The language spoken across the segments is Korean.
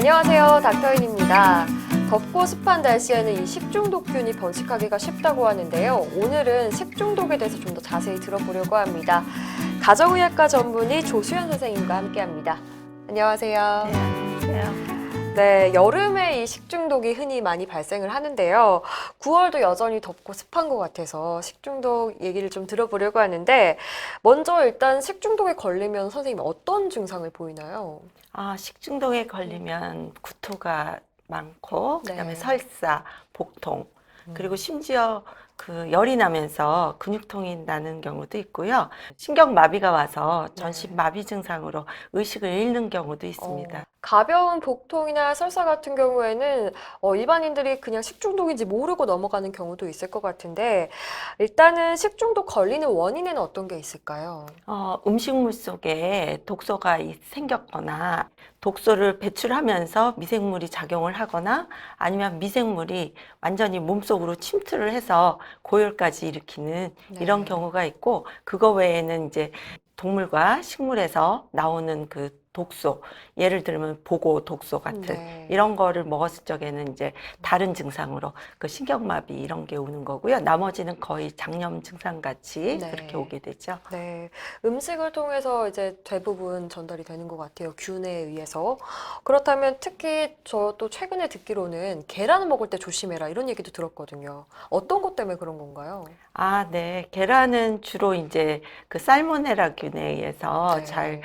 안녕하세요, 닥터인입니다. 덥고 습한 날씨에는 이 식중독균이 번식하기가 쉽다고 하는데요. 오늘은 식중독에 대해서 좀 더 자세히 들어보려고 합니다. 가정의학과 전문의 조수연 선생님과 함께합니다. 안녕하세요. 네, 안녕하세요. 네, 여름에 이 식중독이 흔히 많이 발생을 하는데요. 9월도 여전히 덥고 습한 것 같아서 식중독 얘기를 좀 들어보려고 하는데, 먼저 일단 식중독에 걸리면 선생님 어떤 증상을 보이나요? 식중독에 걸리면 구토가 많고, 그다음에 네. 설사, 복통, 그리고 심지어 열이 나면서 근육통이 나는 경우도 있고요. 신경마비가 와서 전신마비 증상으로 의식을 잃는 경우도 있습니다. 가벼운 복통이나 설사 같은 경우에는 일반인들이 그냥 식중독인지 모르고 넘어가는 경우도 있을 것 같은데, 일단은 식중독 걸리는 원인에는 어떤 게 있을까요? 음식물 속에 독소가 생겼거나 독소를 배출하면서 미생물이 작용을 하거나 아니면 미생물이 완전히 몸속으로 침투를 해서 고열까지 일으키는 이런 경우가 있고, 그거 외에는 이제 동물과 식물에서 나오는 독소, 예를 들면 보고 독소 같은 이런 거를 먹었을 적에는 이제 다른 증상으로 신경마비 이런 게 오는 거고요. 나머지는 거의 장염 증상 같이 그렇게 오게 되죠. 네, 음식을 통해서 이제 대부분 전달이 되는 것 같아요. 균에 의해서. 그렇다면 특히 저 또 최근에 듣기로는 계란을 먹을 때 조심해라 이런 얘기도 들었거든요. 어떤 것 때문에 그런 건가요? 네. 계란은 주로 이제 살모넬라균에 의해서 잘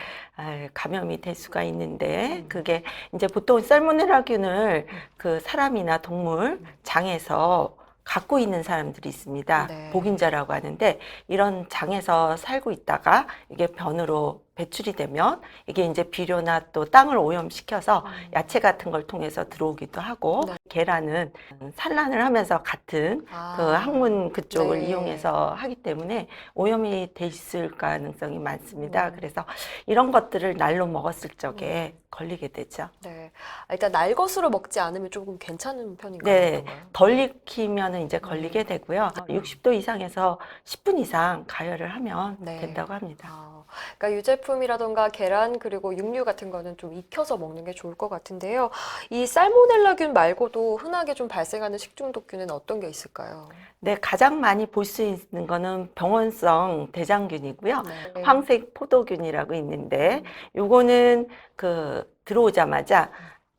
감염이 될 수가 있는데, 그게 이제 보통 살모넬라균을 사람이나 동물 장에서 갖고 있는 사람들이 있습니다. 복인자라고 하는데, 이런 장에서 살고 있다가 이게 변으로 배출이 되면 이게 이제 비료나 또 땅을 오염시켜서 야채 같은 걸 통해서 들어오기도 하고, 계란은 산란을 하면서 같은 항문 그쪽을 이용해서 하기 때문에 오염이 돼 있을 가능성이 많습니다. 그래서 이런 것들을 날로 먹었을 적에 걸리게 되죠. 네. 일단 날것으로 먹지 않으면 조금 괜찮은 편인가요? 네, 덜 익히면 이제 걸리게 되고요. 60도 이상에서 10분 이상 가열을 하면 된다고 합니다. 그러니까 유제품이라던가 계란 그리고 육류 같은 거는 좀 익혀서 먹는 게 좋을 것 같은데요. 이 살모넬라균 말고도 흔하게 좀 발생하는 식중독균은 어떤 게 있을까요? 네, 가장 많이 볼 수 있는 거는 병원성 대장균이고요. 황색 포도균이라고 있는데, 요거는 들어오자마자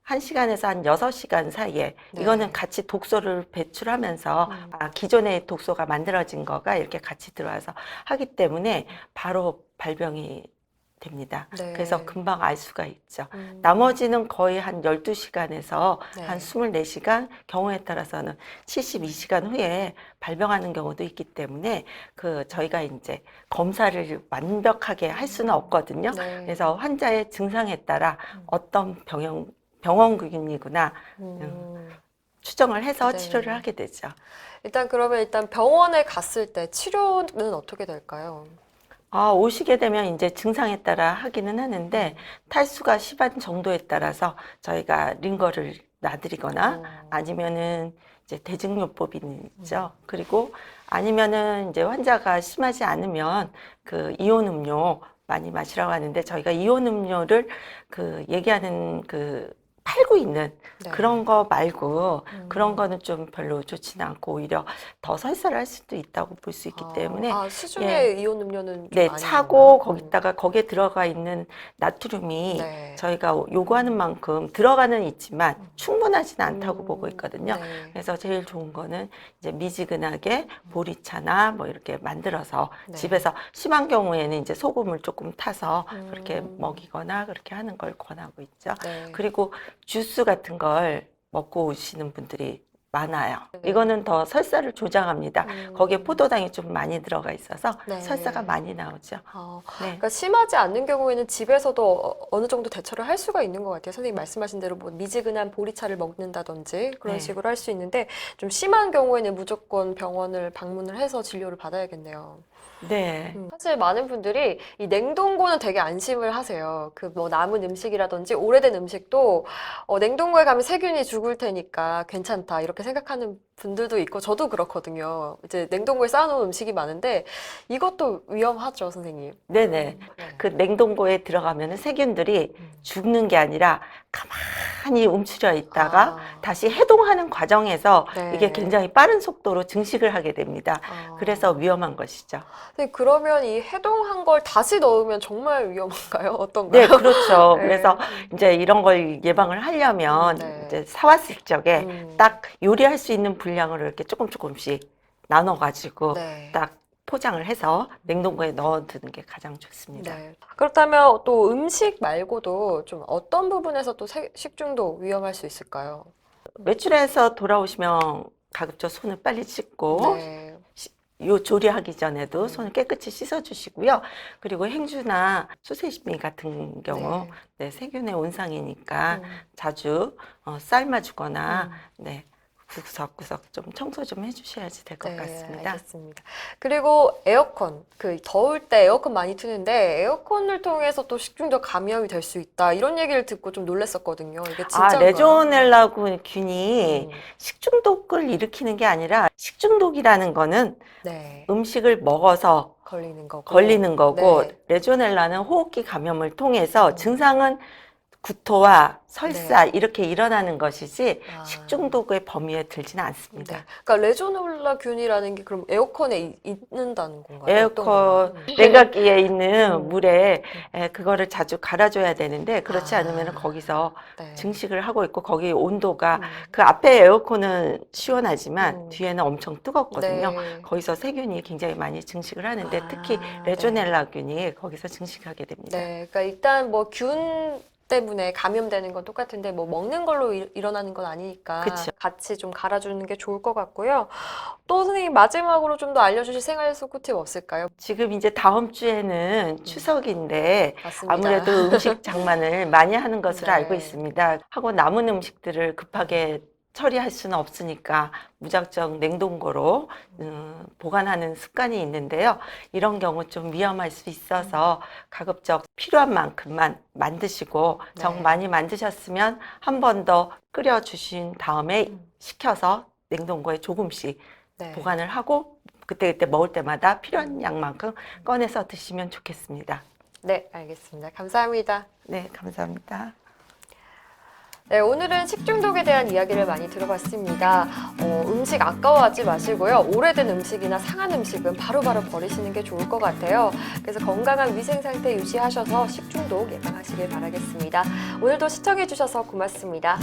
1시간에서 한 6시간 사이에 이거는 같이 독소를 배출하면서 기존의 독소가 만들어진 거가 이렇게 같이 들어와서 하기 때문에 바로 발병이 됩니다. 그래서 금방 알 수가 있죠. 나머지는 거의 한 12시간에서 한 24시간, 경우에 따라서는 72시간 후에 발병하는 경우도 있기 때문에 저희가 이제 검사를 완벽하게 할 수는 없거든요. 그래서 환자의 증상에 따라 어떤 병원균이구나 추정을 해서 치료를 하게 되죠. 일단 병원에 갔을 때 치료는 어떻게 될까요? 오시게 되면 이제 증상에 따라 하기는 하는데, 탈수가 심한 정도에 따라서 저희가 링거를 놔드리거나 아니면은 이제 대증요법이 있죠. 그리고 아니면은 이제 환자가 심하지 않으면 이온 음료 많이 마시라고 하는데, 저희가 이온 음료를 얘기하는 팔고 있는 그런 거 말고 그런 거는 좀 별로 좋지는 않고 오히려 더 설사를 할 수도 있다고 볼 수 있기 때문에 시중에 이온 음료는 좀 차고 거기에 들어가 있는 나트륨이 저희가 요구하는 만큼 들어가는 있지만 충분하지는 않다고 보고 있거든요. 그래서 제일 좋은 거는 이제 미지근하게 보리차나 뭐 이렇게 만들어서 집에서 심한 경우에는 이제 소금을 조금 타서 그렇게 먹이거나 그렇게 하는 걸 권하고 있죠. 그리고 주스 같은 걸 먹고 오시는 분들이 많아요. 이거는 더 설사를 조장합니다. 거기에 포도당이 좀 많이 들어가 있어서 설사가 많이 나오죠. 그러니까 심하지 않는 경우에는 집에서도 어느 정도 대처를 할 수가 있는 것 같아요. 선생님 말씀하신 대로 뭐 미지근한 보리차를 먹는다든지 그런 식으로 할 수 있는데, 좀 심한 경우에는 무조건 병원을 방문을 해서 진료를 받아야겠네요. 네. 사실 많은 분들이 이 냉동고는 되게 안심을 하세요. 뭐 남은 음식이라든지 오래된 음식도 냉동고에 가면 세균이 죽을 테니까 괜찮다 이렇게 생각하는 분들도 있고, 저도 그렇거든요. 이제 냉동고에 쌓아놓은 음식이 많은데 이것도 위험하죠, 선생님. 네네. 냉동고에 들어가면 세균들이 죽는 게 아니라 가만히 산이 움츠려 있다가 아. 다시 해동하는 과정에서 네. 이게 굉장히 빠른 속도로 증식을 하게 됩니다. 아. 그래서 위험한 것이죠. 근데 그러면 이 해동한 걸 다시 넣으면 정말 위험한가요? 어떤가요? 네, 그렇죠. 네. 그래서 이제 이런 걸 예방을 하려면 네. 이제 사왔을 적에 음. 딱 요리할 수 있는 분량을 이렇게 조금씩 나눠가지고 네. 딱 포장을 해서 냉동고에 넣어두는 게 가장 좋습니다. 네. 그렇다면 또 음식 말고도 좀 어떤 부분에서 또 식중독 위험할 수 있을까요? 외출해서 돌아오시면 가급적 손을 빨리 씻고 네. 요 조리하기 전에도 손을 깨끗이 씻어주시고요. 그리고 행주나 소세지 같은 경우 네, 세균의 온상이니까 자주 삶아주거나 네, 구석구석 좀 청소 좀 해주셔야지 될 것 네, 같습니다. 알겠습니다. 그리고 에어컨, 더울 때 에어컨 많이 트는데 에어컨을 통해서 또 식중독 감염이 될 수 있다. 이런 얘기를 듣고 좀 놀랐었거든요. 이게 진짜인가요? 레조넬라균이 식중독을 일으키는 게 아니라 식중독이라는 거는 네. 음식을 먹어서 걸리는 거고. 네. 레조넬라는 호흡기 감염을 통해서 증상은 구토와 설사 이렇게 일어나는 것이지 식중독의 범위에 들지는 않습니다. 네. 그러니까 레조넬라균이라는 게 그럼 에어컨에 있는다는 건가요? 에어컨 냉각기에 있는 물에 그거를 자주 갈아줘야 되는데 그렇지 않으면 거기서 증식을 하고 있고 거기 온도가 그 앞에 에어컨은 시원하지만 뒤에는 엄청 뜨겁거든요. 거기서 세균이 굉장히 많이 증식을 하는데 특히 레조넬라균이 거기서 증식하게 됩니다. 네, 그러니까 일단 뭐 균 때문에 감염되는 건 똑같은데 뭐 먹는 걸로 일어나는 건 아니니까 그쵸. 같이 좀 갈아주는 게 좋을 것 같고요. 또 선생님 마지막으로 좀 더 알려주실 생활 속 팁 없을까요? 지금 이제 다음 주에는 추석인데 맞습니다. 아무래도 음식 장만을 많이 하는 것으로 네. 알고 있습니다. 하고 남은 음식들을 급하게 처리할 수는 없으니까 무작정 냉동고로 보관하는 습관이 있는데요. 이런 경우 좀 위험할 수 있어서 가급적 필요한 만큼만 만드시고 정 많이 만드셨으면 한 번 더 끓여 주신 다음에 식혀서 냉동고에 조금씩 보관을 하고 그때그때 먹을 때마다 필요한 양만큼 꺼내서 드시면 좋겠습니다. 네, 알겠습니다. 감사합니다. 네, 감사합니다. 네, 오늘은 식중독에 대한 이야기를 많이 들어봤습니다. 음식 아까워하지 마시고요. 오래된 음식이나 상한 음식은 바로바로 버리시는 게 좋을 것 같아요. 그래서 건강한 위생 상태 유지하셔서 식중독 예방하시길 바라겠습니다. 오늘도 시청해주셔서 고맙습니다.